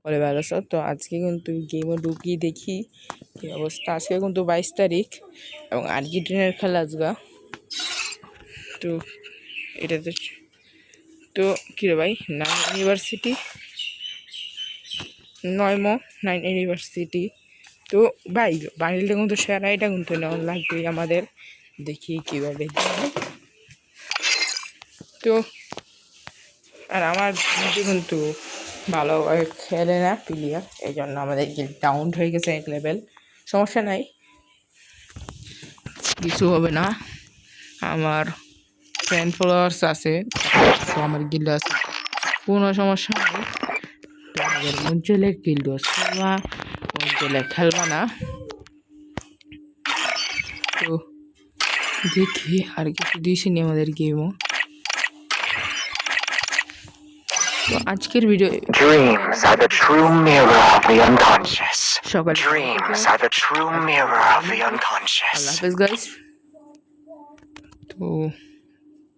বলে ভালো আছো তো। আজকে কিন্তু গেমে ঢুকি দেখি কি অবস্থা। আজকে কিন্তু 22 তারিখ এবং আর্জেন্টিনার খেলা আজগা। তো এটাতে তো কী রে ভাই, 9 ইউনিভার্সিটি। তো ভাই বাঙালিটা কিন্তু সেরা, এটা কিন্তু নেওয়া লাগবেই আমাদের। দেখি কীভাবে তো। আর আমার কিন্তু ভালোভাবে খেলে না প্লেয়ার, এই জন্য আমাদের ডাউন হয়ে গেছে এক লেভেল। সমস্যা নাই, কিছু হবে না। আমার ফ্রেন্ড ফলোয়ার্স আছে, আমার গিল্ড আছে, কোনো সমস্যা নেই। তোমাদের মন চলে গিল্ড খেলবা, মন চলে খেলবা না। তো দেখি আর কিছু দিয়েছিনি আমাদের গেমও। তো আজকের video Dreams are the true mirror of the unconscious. Dreams are the true mirror of the Allah unconscious. হাফেজ গাইস। তো